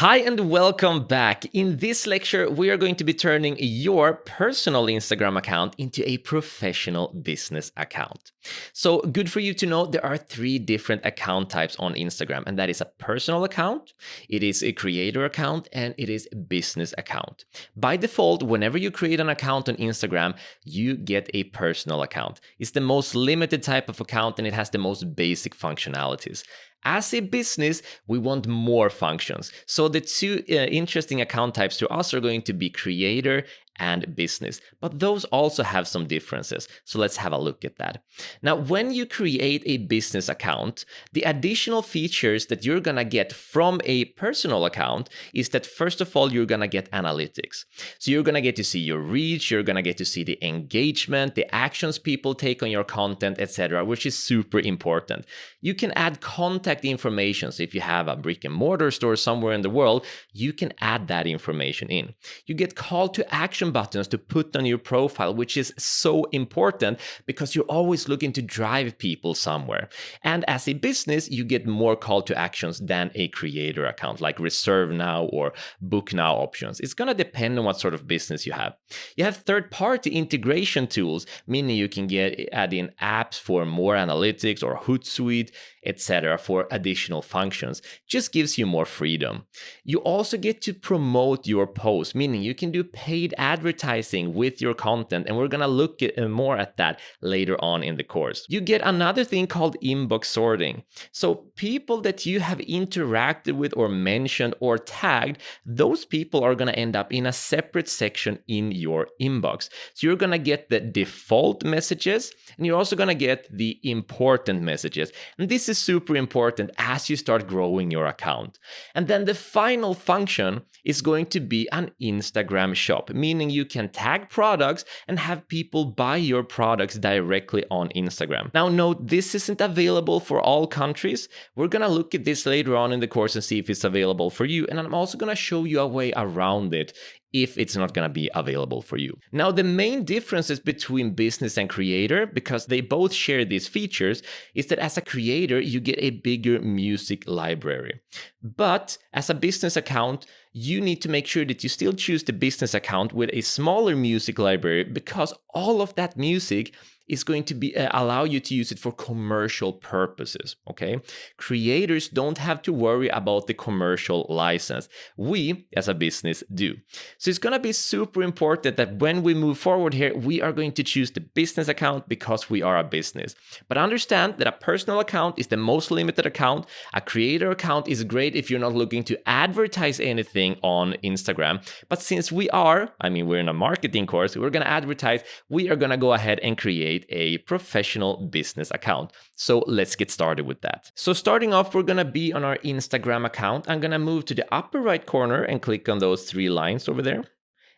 Hi and welcome back. In this lecture, we are going to be turning your personal Instagram account into a professional business account. So good for you to know there are three different account types on Instagram, and that is a personal account, it is a creator account, and it is a business account. By default, whenever you create an account on Instagram, you get a personal account. It's the most limited type of account and it has the most basic functionalities. As a business, we want more functions. So the two interesting account types to us are going to be creator and business, but those also have some differences. So let's have a look at that. Now, when you create a business account, the additional features that you're gonna get from a personal account is that first of all, you're gonna get analytics. So you're gonna get to see your reach, you're gonna get to see the engagement, the actions people take on your content, etc., which is super important. You can add contact information. So if you have a brick and mortar store somewhere in the world, you can add that information in. You get call to action buttons to put on your profile, which is so important because you're always looking to drive people somewhere. And as a business, you get more call to actions than a creator account, like reserve now or book now options. It's going to depend on what sort of business you have. You have third-party integration tools, meaning you can add in apps for more analytics or Hootsuite, etc., for additional functions. Just gives you more freedom. You also get to promote your posts, meaning you can do paid advertising with your content, and we're gonna look more at that later on in the course. You get another thing called inbox sorting. So people that you have interacted with or mentioned or tagged, those people are gonna end up in a separate section in your inbox. So you're gonna get the default messages, and you're also gonna get the important messages. And this is super important as you start growing your account. And then the final function is going to be an Instagram shop, meaning you can tag products and have people buy your products directly on Instagram. Now note, this isn't available for all countries. We're gonna look at this later on in the course and see if it's available for you. And I'm also gonna show you a way around it if it's not going to be available for you. Now, the main differences between business and creator, because they both share these features, is that as a creator, you get a bigger music library. But as a business account, you need to make sure that you still choose the business account with a smaller music library, because all of that music is going to be allow you to use it for commercial purposes, okay? Creators don't have to worry about the commercial license. We, as a business, do. So it's gonna be super important that when we move forward here, we are going to choose the business account because we are a business. But understand that a personal account is the most limited account. A creator account is great if you're not looking to advertise anything on Instagram. But since we're in a marketing course, we're gonna advertise, we are gonna go ahead and create a professional business account. So let's get started with that. So starting off, we're gonna be on our Instagram account. I'm gonna move to the upper right corner and click on those three lines over there.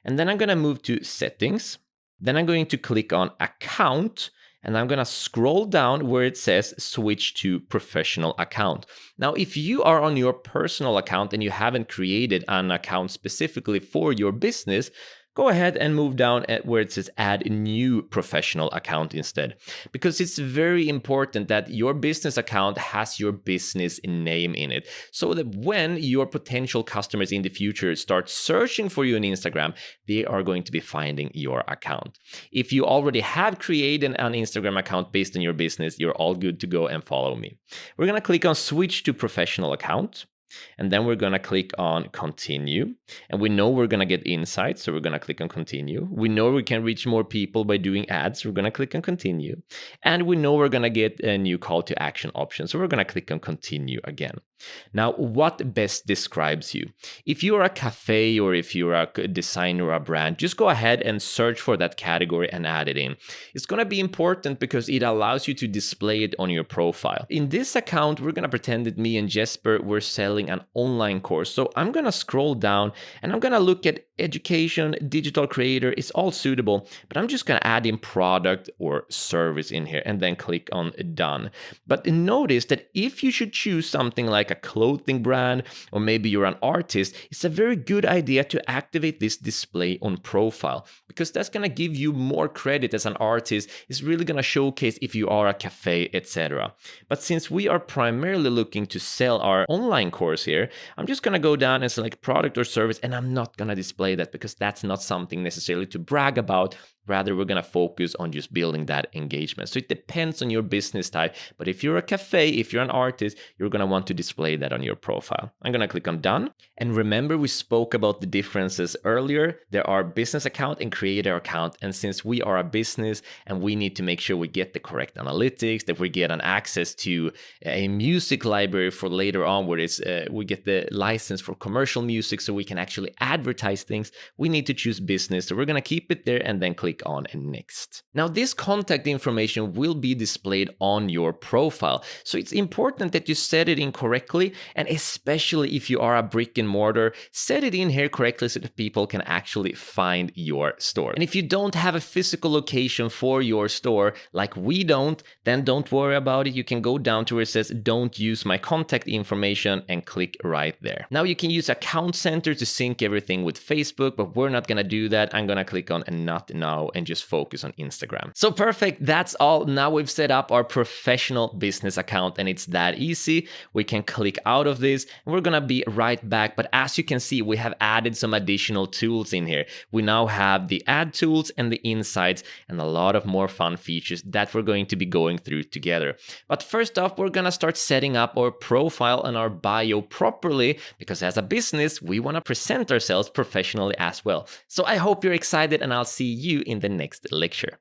And then I'm gonna move to settings. Then I'm going to click on account, and I'm gonna scroll down where it says switch to professional account. Now, if you are on your personal account and you haven't created an account specifically for your business, go ahead and move down at where it says add a new professional account instead, because it's very important that your business account has your business name in it, so that when your potential customers in the future start searching for you on Instagram, they are going to be finding your account. If you already have created an Instagram account based on your business, you're all good to go and follow me. We're gonna click on switch to professional account. And then we're going to click on continue. And we know we're going to get insights, so we're going to click on continue. We know we can reach more people by doing ads, so we're going to click on continue. And we know we're going to get a new call to action option, so we're going to click on continue again. Now, what best describes you? If you're a cafe or if you're a designer or a brand, just go ahead and search for that category and add it in. It's going to be important because it allows you to display it on your profile. In this account, we're going to pretend that me and Jesper were selling an online course. So I'm going to scroll down and I'm going to look at education, digital creator. It's all suitable, but I'm just going to add in product or service in here and then click on done. But notice that if you should choose something like like a clothing brand, or maybe you're an artist, it's a very good idea to activate this display on profile, because that's going to give you more credit as an artist. It's really going to showcase if you are a cafe, etc. But since we are primarily looking to sell our online course here, I'm just going to go down and select product or service, and I'm not going to display that because that's not something necessarily to brag about. Rather, we're going to focus on just building that engagement. So it depends on your business type. But if you're a cafe, if you're an artist, you're going to want to display that on your profile. I'm going to click on done. And remember, we spoke about the differences earlier. There are business account and creator account. And since we are a business and we need to make sure we get the correct analytics, that we get an access to a music library for later on, where we get the license for commercial music so we can actually advertise things, we need to choose business. So we're going to keep it there and then click on next. Now, this contact information will be displayed on your profile. So it's important that you set it in correctly, and especially if you are a brick and mortar, set it in here correctly so that people can actually find your store. And if you don't have a physical location for your store, like we don't, then don't worry about it. You can go down to where it says don't use my contact information and click right there. Now you can use Account Center to sync everything with Facebook, but we're not going to do that. I'm going to click on not now and just focus on Instagram. So perfect, that's all. Now we've set up our professional business account, and it's that easy. We can click out of this and we're gonna be right back. But as you can see, we have added some additional tools in here. We now have the ad tools and the insights and a lot of more fun features that we're going to be going through together. But first off, we're gonna start setting up our profile and our bio properly, because as a business, we wanna present ourselves professionally as well. So I hope you're excited, and I'll see you in the next lecture.